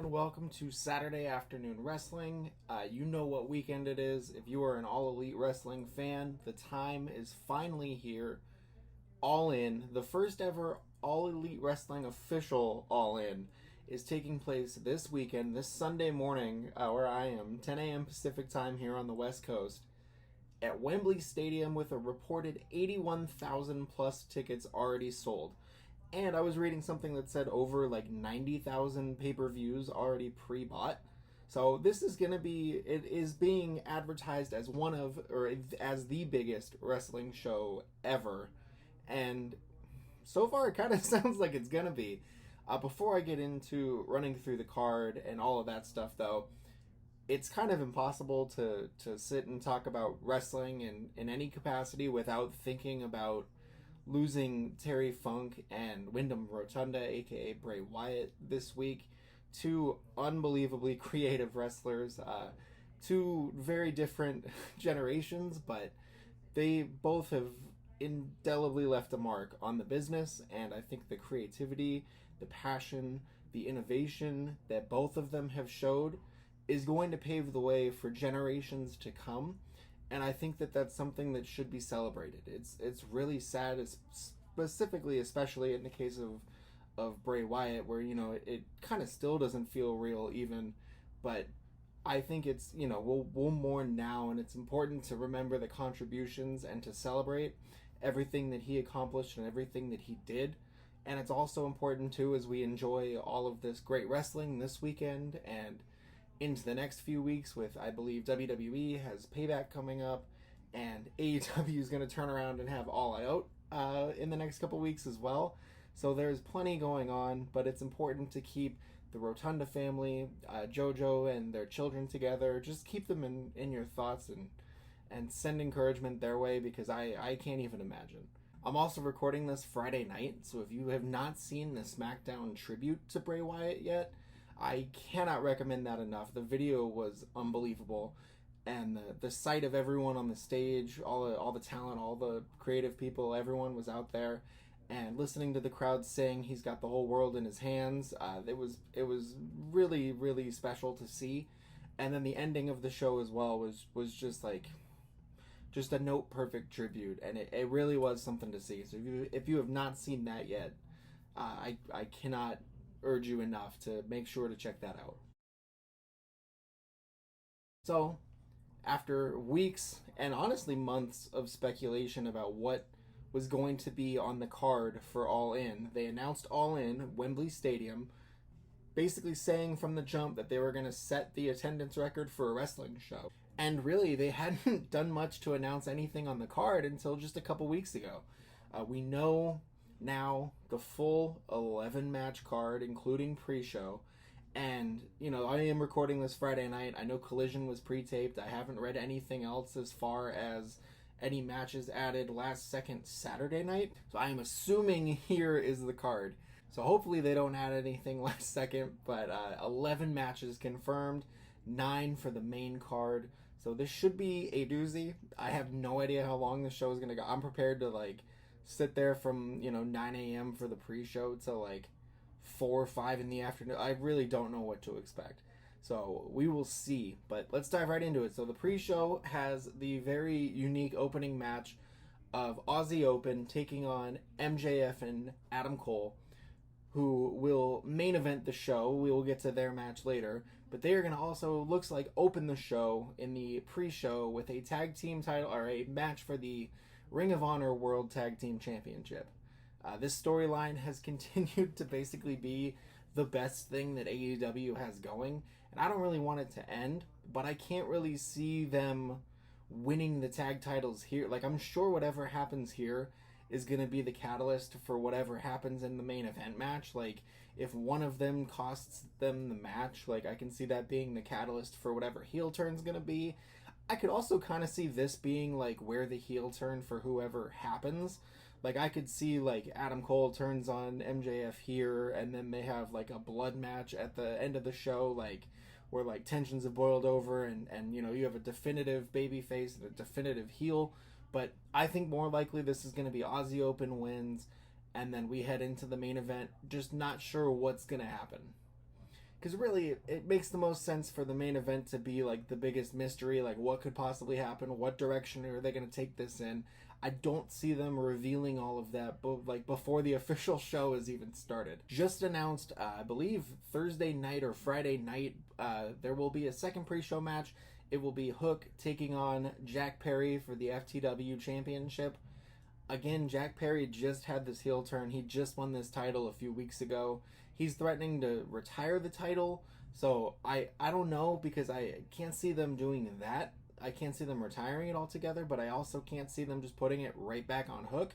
everyone. Welcome to Saturday Afternoon Wrestling. You know what weekend it is. If you are an All Elite Wrestling fan, the time is finally here. All In, the first ever All Elite Wrestling official All In, is taking place this weekend, this Sunday morning, where I am, 10 a.m. Pacific time here on the West Coast, at Wembley Stadium with a reported 81,000 plus tickets already sold. And I was reading something that said over like 90,000 pay-per-views already pre-bought. So this is going to be, it is being advertised as one of, or as the biggest wrestling show ever. And so far it kind of sounds like it's going to be. Before I get into running through the card and all of that stuff though, it's kind of impossible to sit and talk about wrestling in any capacity without thinking about losing Terry Funk and Wyndham Rotunda, aka Bray Wyatt, this week. Two unbelievably creative wrestlers, two very different generations, but they both have indelibly left a mark on the business, and I think the creativity, the passion, the innovation that both of them have showed is going to pave the way for generations to come. And I think that that's something that should be celebrated. It's really sad, specifically, especially in the case of Bray Wyatt, where, you know, it kind of still doesn't feel real even. But I think it's, you know, we'll mourn now, and it's important to remember the contributions and to celebrate everything that he accomplished and everything that he did. And it's also important, too, as we enjoy all of this great wrestling this weekend and into the next few weeks with, I believe, WWE has Payback coming up, and AEW is going to turn around and have All Out in the next couple weeks as well. So there's plenty going on, but it's important to keep the Rotunda family, JoJo and their children together. Just keep them in your thoughts and send encouragement their way, because I can't even imagine. I'm also recording this Friday night, so if you have not seen the SmackDown tribute to Bray Wyatt yet, I cannot recommend that enough. The video was unbelievable, and the sight of everyone on the stage, all the talent, all the creative people, everyone was out there, and listening to the crowd sing "He's got the whole world in his hands." It was really, really special to see, and then the ending of the show as well was just a note perfect tribute, and it really was something to see. So if you have not seen that yet, I cannot urge you enough to make sure to check that out. So, after weeks and honestly months of speculation about what was going to be on the card for All In, they announced All In, Wembley Stadium, basically saying from the jump that they were going to set the attendance record for a wrestling show. And really, they hadn't done much to announce anything on the card until just a couple weeks ago. We know now the full 11 match card, including pre-show, and you know, I am recording this Friday night. I know Collision was pre-taped. I haven't read anything else as far as any matches added last second Saturday night, so I am assuming here is the card. So hopefully they don't add anything last second, but 11 matches confirmed, 9 for the main card, so this should be a doozy. I have no idea how long the show is going to go. I'm prepared to sit there from 9 a.m. for the pre-show to 4 or 5 in the afternoon. I really don't know what to expect, so we will see. But let's dive right into it. So the pre-show has the very unique opening match of Aussie Open taking on MJF and Adam Cole, who will main event the show. We will get to their match later, but they are going to also, looks like, open the show in the pre-show with a tag team title, or a match for the Ring of Honor World Tag Team Championship. This storyline has continued to basically be the best thing that AEW has going, and I don't really want it to end, but I can't really see them winning the tag titles here. I'm sure whatever happens here is going to be the catalyst for whatever happens in the main event match. If one of them costs them the match, I can see that being the catalyst for whatever heel turn's going to be. I could also kind of see this being where the heel turn for whoever happens. I could see Adam Cole turns on MJF here, and then they have a blood match at the end of the show, where tensions have boiled over, and you have a definitive babyface and a definitive heel. But I think more likely this is going to be Aussie Open wins, and then we head into the main event, just not sure what's going to happen. because really it makes the most sense for the main event to be like the biggest mystery, like what could possibly happen, what direction are they going to take this in. I don't see them revealing all of that, but like before the official show is even started. Just announced, I believe Thursday night or Friday night, there will be a second pre-show match. It will be Hook taking on Jack Perry for the FTW Championship. Again, Jack Perry just had this heel turn. He just won this title a few weeks ago. He's threatening to retire the title, so I don't know, because I can't see them doing that. I can't see them retiring it altogether, but I also can't see them just putting it right back on Hook.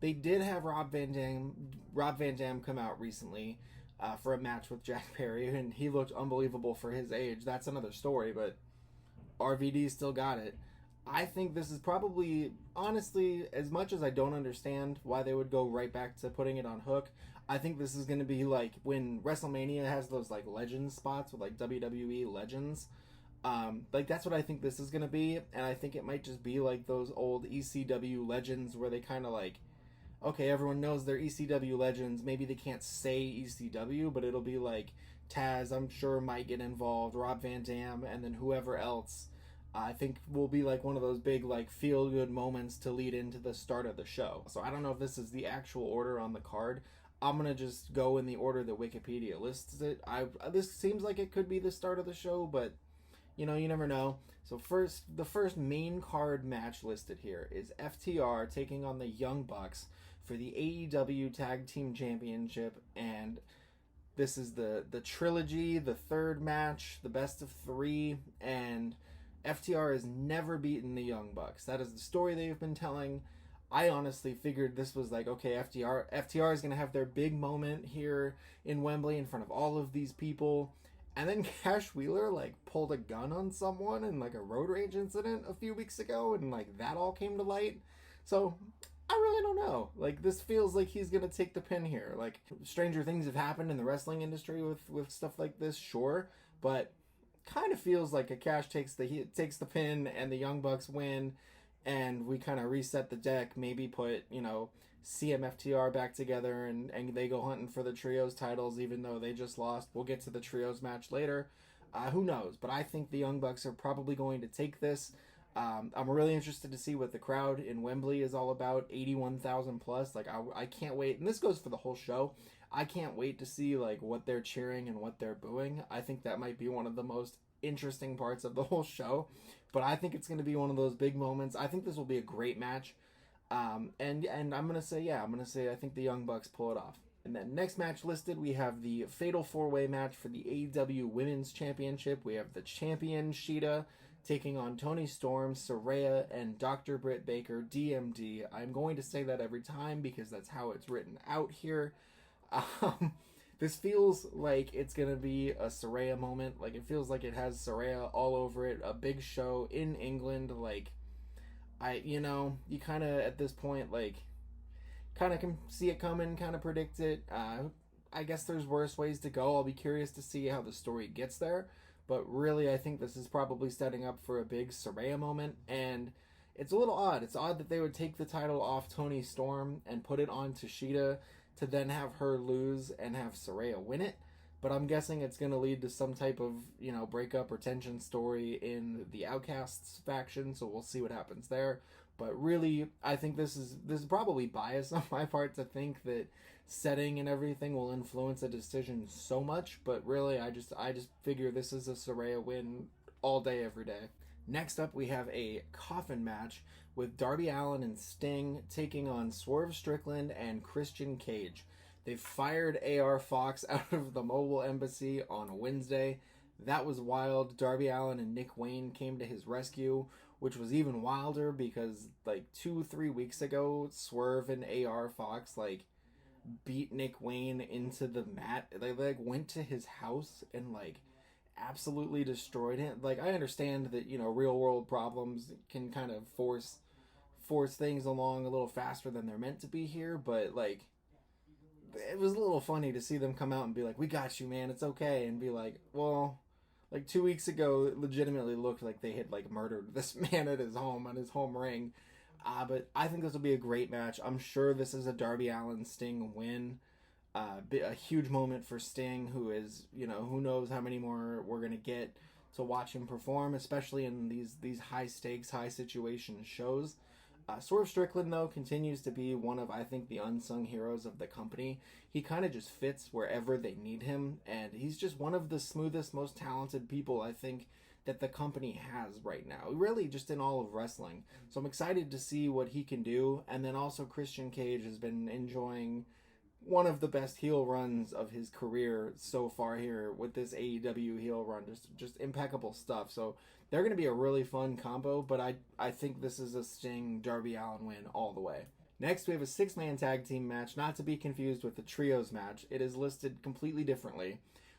They did have Rob Van Dam come out recently for a match with Jack Perry, and he looked unbelievable for his age. That's another story, but RVD still got it. I think this is probably, honestly, as much as I don't understand why they would go right back to putting it on Hook, I think this is going to be like when WrestleMania has those like legends spots with like WWE legends. Like that's what I think this is going to be, and I think it might just be like those old ECW legends where they kind of like, okay, everyone knows they're ECW legends. Maybe they can't say ECW, but it'll be like Taz, I'm sure, might get involved, Rob Van Dam, and then whoever else. I think will be like one of those big like feel good moments to lead into the start of the show. So I don't know if this is the actual order on the card. I'm gonna just go in the order that Wikipedia lists it. This seems like it could be the start of the show, but you know, you never know. So the first main card match listed here is FTR taking on the Young Bucks for the AEW Tag Team Championship, and this is the trilogy, the third match, the best of three, and FTR has never beaten the Young Bucks. That is the story they've been telling. I honestly figured this was like, okay, FTR is going to have their big moment here in Wembley in front of all of these people. And then Cash Wheeler like pulled a gun on someone in like a road rage incident a few weeks ago, and like that all came to light. So I really don't know. Like this feels like he's gonna take the pin here. Like stranger things have happened in the wrestling industry with stuff like this, sure, but kind of feels like a Cash takes the pin and the Young Bucks win, and we kind of reset the deck. Maybe put CMFTR back together, and they go hunting for the trios titles, even though they just lost. We'll get to the trios match later. Who knows? But I think the Young Bucks are probably going to take this. I'm really interested to see what the crowd in Wembley is all about. 81,000 plus. Like I can't wait. And this goes for the whole show. I can't wait to see like what they're cheering and what they're booing. I think that might be one of the most interesting parts of the whole show. But I think it's going to be one of those big moments. I think this will be a great match. And I'm gonna say I think the Young Bucks pull it off. And then next match listed, we have the Fatal 4-Way match for the AEW Women's Championship. We have the champion Shida taking on Toni Storm, Saraya, and Dr. Britt Baker, DMD. I'm going to say that every time because that's how it's written out here. This feels like it's going to be a Saraya moment. Like, it feels like it has Saraya all over it. A big show in England. Like, you kind of, at this point, like, kind of can see it coming, kind of predict it. I guess there's worse ways to go. I'll be curious to see how the story gets there. But really, I think this is probably setting up for a big Saraya moment. And it's a little odd. It's odd that they would take the title off Toni Storm and put it on Shida to then have her lose and have Saraya win it. But I'm guessing it's going to lead to some type of, breakup or tension story in the Outcasts faction. So we'll see what happens there. But really, I think this is probably bias on my part to think that setting and everything will influence a decision so much. But really, I just figure this is a Saraya win all day, every day. Next up, we have a coffin match with Darby Allin and Sting taking on Swerve Strickland and Christian Cage. They fired AR Fox out of the Mobile Embassy on Wednesday. That was wild. Darby Allin and Nick Wayne came to his rescue, which was even wilder because 2-3 weeks ago, Swerve and AR Fox beat Nick Wayne into the mat. They went to his house and absolutely destroyed him. I understand that real world problems can kind of force things along a little faster than they're meant to be here, but it was a little funny to see them come out and be like, "We got you, man, it's okay," and be like, well, 2 weeks ago it legitimately looked like they had murdered this man at his home, on his home ring. But I think this will be a great match. I'm sure this is a Darby Allin Sting win. A huge moment for Sting, who is, who knows how many more we're gonna get to watch him perform, especially in these high stakes, high situation shows. Swerve Strickland, though, continues to be one of, I think, the unsung heroes of the company. He kind of just fits wherever they need him, and he's just one of the smoothest, most talented people, I think, that the company has right now. Really, just in all of wrestling. So I'm excited to see what he can do. And then also Christian Cage has been enjoying one of the best heel runs of his career so far here with this AEW heel run. Just impeccable stuff. So they're going to be a really fun combo, but I think this is a Sting Darby Allin win all the way. Next, we have a 6-man tag team match, not to be confused with the trios match. It is listed completely differently.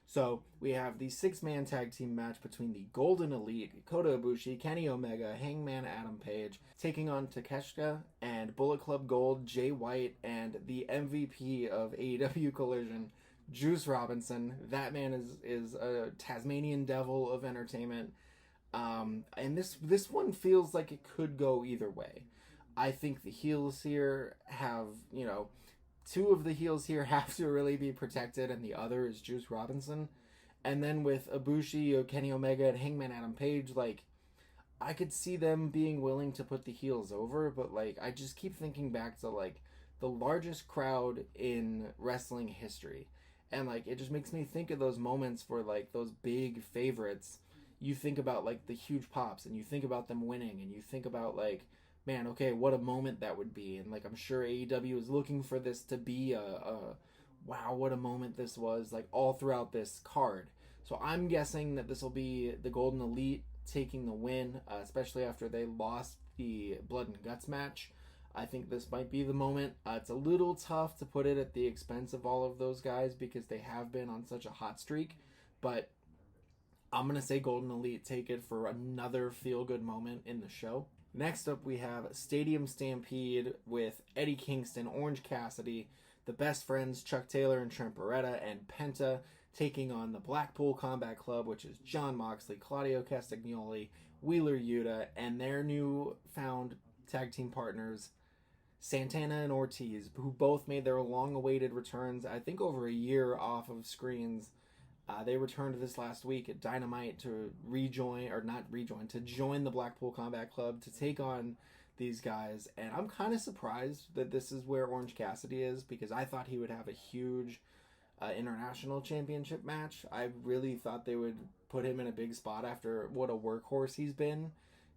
So we have the 6-man tag team match between the Golden Elite, Kota Ibushi, Kenny Omega, Hangman Adam Page, taking on Takeshita and Bullet Club Gold, Jay White, and the MVP of AEW Collision, Juice Robinson. That man is a Tasmanian devil of entertainment. And this one feels like it could go either way. I think the heels here have, two of the heels here have to really be protected, and the other is Juice Robinson. And then with Ibushi, Kenny Omega, and Hangman Adam Page, I could see them being willing to put the heels over, but, I just keep thinking back to, the largest crowd in wrestling history. And, it just makes me think of those moments for, those big favorites. You think about, the huge pops, and you think about them winning, and you think about, man, okay, what a moment that would be. And, I'm sure AEW is looking for this to be a wow, what a moment this was, all throughout this card. So I'm guessing that this will be the Golden Elite taking the win, especially after they lost the Blood and Guts match. I think this might be the moment. It's a little tough to put it at the expense of all of those guys because they have been on such a hot streak. But I'm going to say Golden Elite take it for another feel-good moment in the show. Next up, we have Stadium Stampede with Eddie Kingston, Orange Cassidy, the Best Friends, Chuck Taylor and Trent Beretta, and Penta taking on the Blackpool Combat Club, which is Jon Moxley, Claudio Castagnoli, Wheeler Yuta, and their newfound tag team partners, Santana and Ortiz, who both made their long-awaited returns, I think over a year off of screens. They returned this last week at Dynamite to to join the Blackpool Combat Club to take on these guys. And I'm kind of surprised that this is where Orange Cassidy is, because I thought he would have a huge international championship match. I really thought they would put him in a big spot after what a workhorse he's been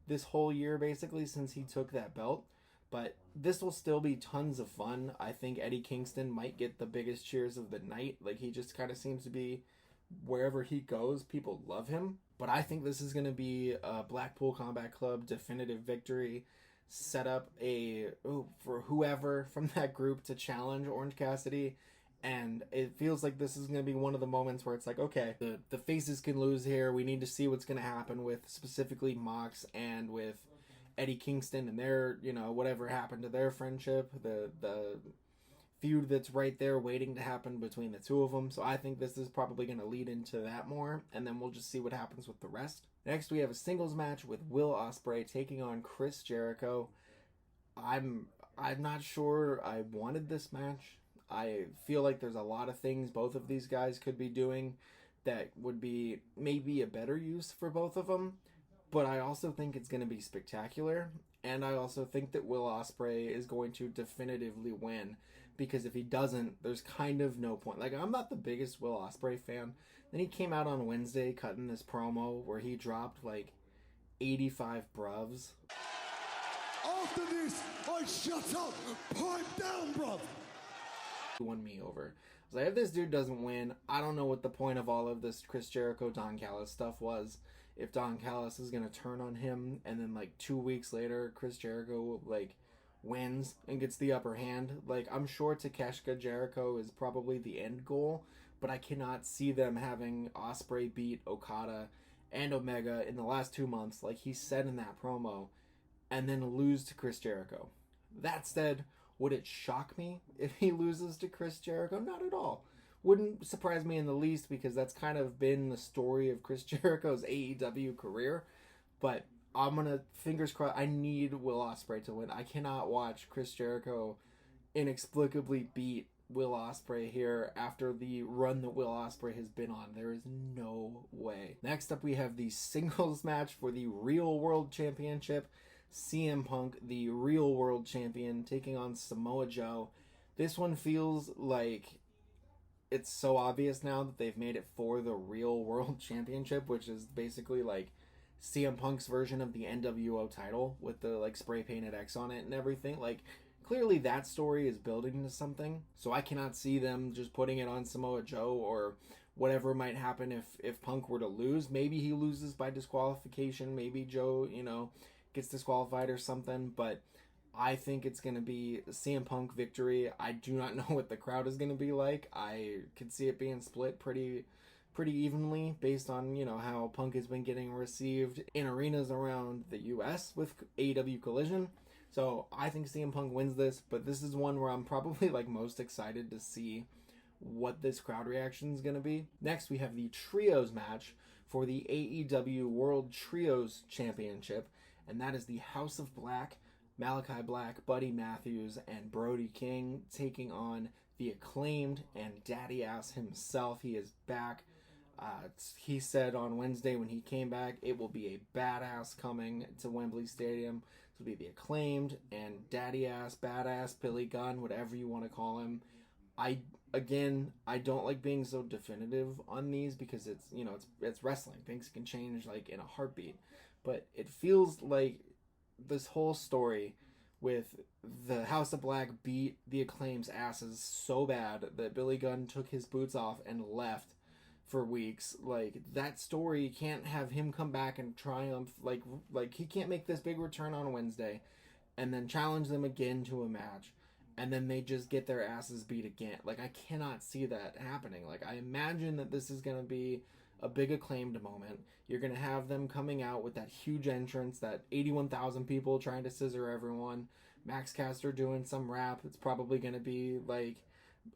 this whole year, basically, since he took that belt. But this will still be tons of fun. I think Eddie Kingston might get the biggest cheers of the night. He just kind of seems to be, wherever he goes, people love him. But I think this is going to be a Blackpool Combat Club definitive victory. Set up for whoever from that group to challenge Orange Cassidy. And it feels like this is going to be one of the moments where it's okay, the faces can lose here. We need to see what's going to happen with specifically Mox and with Eddie Kingston and their, whatever happened to their friendship. The feud that's right there waiting to happen between the two of them. So I think this is probably going to lead into that more, and then we'll just see what happens with the rest. Next, we have a singles match with Will Ospreay taking on Chris Jericho. I'm not sure I wanted this match. I feel like there's a lot of things both of these guys could be doing that would be maybe a better use for both of them, but I also think it's going to be spectacular, and I also think that Will Ospreay is going to definitively win, because if he doesn't, there's kind of no point. I'm not the biggest Will Ospreay fan. Then he came out on Wednesday cutting this promo where he dropped 85 bruvs. After this, I shut up. Pipe down, bruv. Won me over. I was if this dude doesn't win, I don't know what the point of all of this Chris Jericho, Don Callis stuff was. If Don Callis is going to turn on him, and then 2 weeks later, Chris Jericho wins and gets the upper hand. I'm sure Takeshita Jericho is probably the end goal, but I cannot see them having Ospreay beat Okada and Omega in the last 2 months, like he said in that promo, and then lose to Chris Jericho. That said, would it shock me if he loses to Chris Jericho? Not at all. Wouldn't surprise me in the least, because that's kind of been the story of Chris Jericho's AEW career. But I'm going to, fingers crossed, I need Will Ospreay to win. I cannot watch Chris Jericho inexplicably beat Will Ospreay here after the run that Will Ospreay has been on. There is no way. Next up, we have the singles match for the Real World Championship. CM Punk, the Real World Champion, taking on Samoa Joe. This one feels like it's so obvious now that they've made it for the Real World Championship, which is basically like CM Punk's version of the NWO title with the like spray painted X on it and everything. Like, clearly that story is building to something, so I cannot see them just putting it on Samoa Joe or whatever might happen if Punk were to lose. Maybe he loses by disqualification, maybe Joe, gets disqualified or something, but I think it's going to be a CM Punk victory. I do not know what the crowd is going to be like. I could see it being split pretty evenly based on, how Punk has been getting received in arenas around the US with AEW Collision. So I think CM Punk wins this, but this is one where I'm probably like most excited to see what this crowd reaction is going to be. Next, we have the Trios match for the AEW World Trios Championship, and that is the House of Black, Malachi Black, Buddy Matthews, and Brody King taking on the Acclaimed and Daddy Ass himself. He is back. He said on Wednesday when he came back, it will be a badass coming to Wembley Stadium. This will be the Acclaimed and Daddy Ass, Badass, Billy Gunn, whatever you want to call him. I don't like being so definitive on these because it's wrestling. Things can change like in a heartbeat. But it feels like this whole story with the House of Black beat the Acclaim's asses so bad that Billy Gunn took his boots off and left for weeks. Like, that story can't have him come back and triumph. Like he can't make this big return on Wednesday and then challenge them again to a match and then they just get their asses beat again. Like, I cannot see that happening. Like, I imagine that this is going to be a big Acclaimed moment. You're going to have them coming out with that huge entrance, that 81,000 people trying to scissor everyone, Max Caster doing some rap. It's probably going to be like,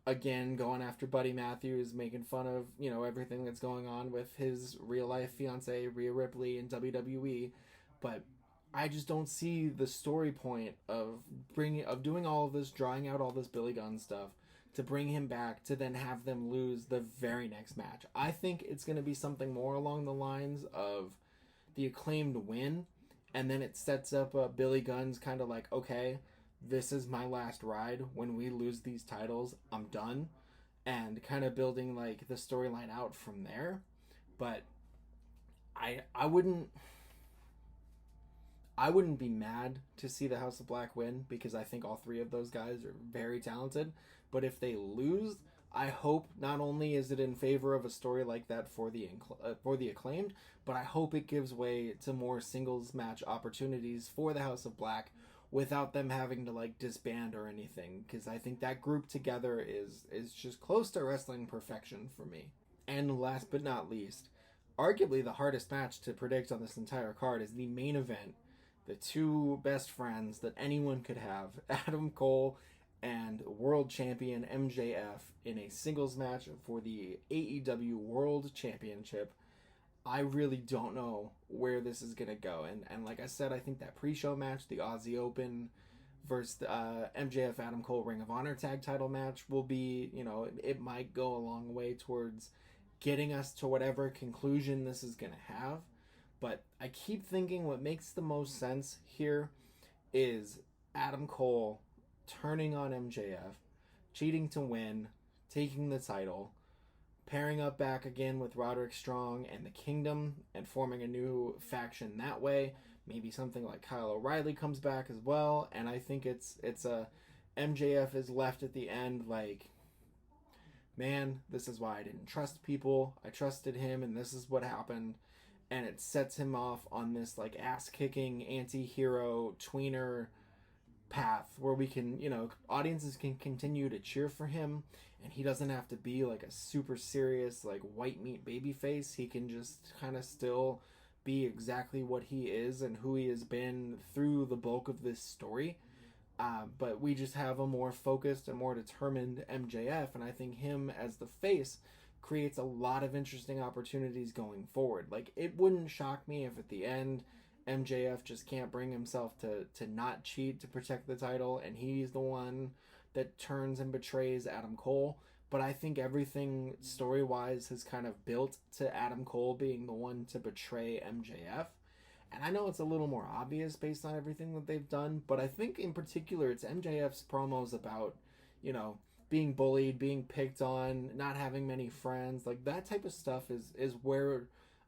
again, going after Buddy Matthews, making fun of, everything that's going on with his real life fiance, Rhea Ripley, in WWE. But I just don't see the story point of doing all of this, drawing out all this Billy Gunn stuff to bring him back to then have them lose the very next match. I think it's going to be something more along the lines of the Acclaimed win, and then it sets up Billy Gunn's kind of like, okay, this is my last ride. When we lose these titles, I'm done. And kind of building like the storyline out from there. But I wouldn't be mad to see the House of Black win because I think all three of those guys are very talented. But if they lose, I hope not only is it in favor of a story like that for the Acclaimed, but I hope it gives way to more singles match opportunities for the House of Black without them having to like disband or anything, because I think that group together is just close to wrestling perfection for me. And last but not least, arguably the hardest match to predict on this entire card is the main event. The two best friends that anyone could have, Adam Cole and world champion MJF, in a singles match for the AEW World Championship. I really don't know where this is going to go. And like I said, I think that pre-show match, the Aussie Open versus MJF Adam Cole Ring of Honor tag title match will be, it might go a long way towards getting us to whatever conclusion this is going to have. But I keep thinking what makes the most sense here is Adam Cole turning on MJF, cheating to win, taking the title, pairing up back again with Roderick Strong and the Kingdom and forming a new faction that way. Maybe something like Kyle O'Reilly comes back as well. And I think it's a MJF is left at the end like, man, this is why I didn't trust people. I trusted him and this is what happened. And it sets him off on this like ass-kicking anti-hero tweener path where we can, audiences can continue to cheer for him, and he doesn't have to be like a super serious like white meat baby face. He can just kind of still be exactly what he is and who he has been through the bulk of this story. But we just have a more focused and more determined MJF, and I think him as the face creates a lot of interesting opportunities going forward. Like, it wouldn't shock me if at the end MJF just can't bring himself to not cheat to protect the title, and he's the one that turns and betrays Adam Cole. But I think everything story-wise has kind of built to Adam Cole being the one to betray MJF. And I know it's a little more obvious based on everything that they've done, but I think in particular it's MJF's promos about, being bullied, being picked on, not having many friends. Like that type of stuff is where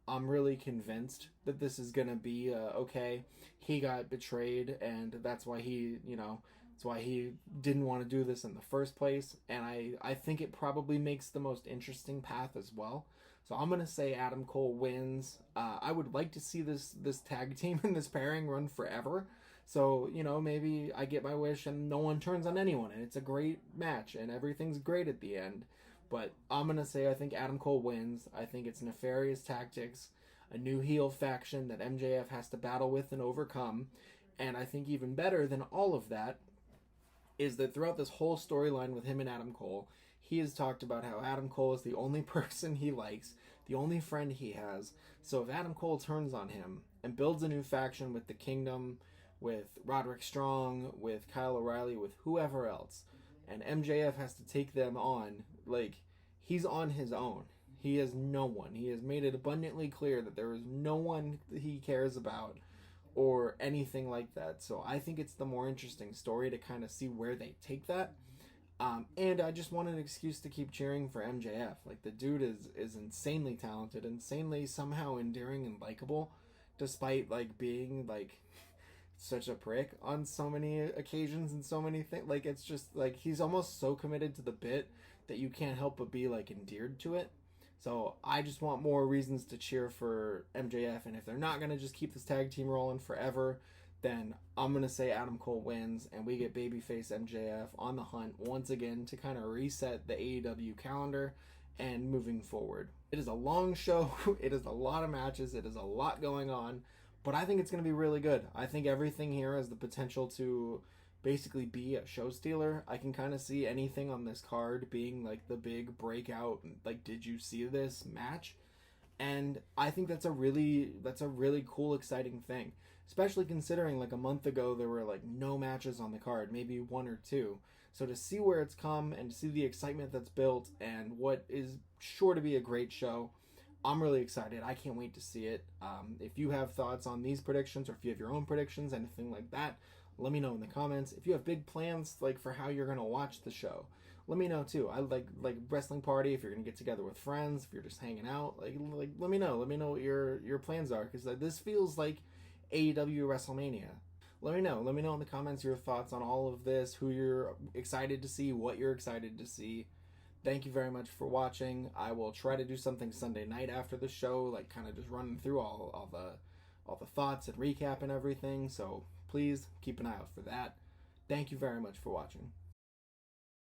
I'm really convinced that this is going to be okay. He got betrayed and that's why that's why he didn't want to do this in the first place. And I think it probably makes the most interesting path as well. So I'm going to say Adam Cole wins. I would like to see this tag team and this pairing run forever. So, maybe I get my wish and no one turns on anyone and it's a great match and everything's great at the end. But I'm going to say I think Adam Cole wins. I think it's nefarious tactics, a new heel faction that MJF has to battle with and overcome. And I think even better than all of that is that throughout this whole storyline with him and Adam Cole, he has talked about how Adam Cole is the only person he likes, the only friend he has. So if Adam Cole turns on him and builds a new faction with the Kingdom, with Roderick Strong, with Kyle O'Reilly, with whoever else, and MJF has to take them on, like, he's on his own. He has no one. He has made it abundantly clear that there is no one that he cares about or anything like that. So I think it's the more interesting story to kind of see where they take that. And I just want an excuse to keep cheering for MJF. Like, the dude is insanely talented, insanely somehow endearing and likable, despite, like, being, like, such a prick on so many occasions and so many things. Like, it's just, like, he's almost so committed to the bit that you can't help but be, like, endeared to it. So I just want more reasons to cheer for MJF, and if they're not going to just keep this tag team rolling forever, then I'm going to say Adam Cole wins, and we get babyface MJF on the hunt once again to kind of reset the AEW calendar and moving forward. It is a long show. It is a lot of matches. It is a lot going on, but I think it's going to be really good. I think everything here has the potential to basically be a show stealer. I can kind of see anything on this card being like the big breakout, like, did you see this match? And I think that's a really cool, exciting thing, especially considering like a month ago there were like no matches on the card, maybe one or two. So to see where it's come and to see the excitement that's built and what is sure to be a great show, I'm really excited. I can't wait to see it. If you have thoughts on these predictions, or if you have your own predictions, anything like that, let me know in the comments. If you have big plans like for how you're gonna watch the show, let me know too. I like wrestling party. If you're gonna get together with friends, if you're just hanging out, like let me know. Let me know what your plans are, because this feels like AEW WrestleMania. Let me know. Let me know in the comments your thoughts on all of this. Who you're excited to see, what you're excited to see. Thank you very much for watching. I will try to do something Sunday night after the show, like kind of just running through all the thoughts and recap and everything. So please keep an eye out for that. Thank you very much for watching.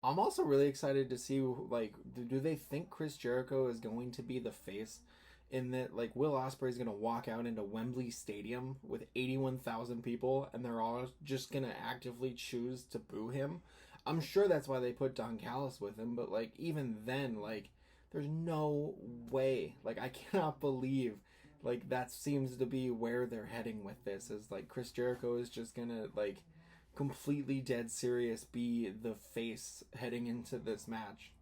I'm also really excited to see, like, do they think Chris Jericho is going to be the face, in that, like, Will Ospreay is going to walk out into Wembley Stadium with 81,000 people and they're all just going to actively choose to boo him? I'm sure that's why they put Don Callis with him, but, like, even then, like, there's no way. Like, I cannot believe, like, that seems to be where they're heading with this, is, like, Chris Jericho is just gonna, like, completely dead serious be the face heading into this match.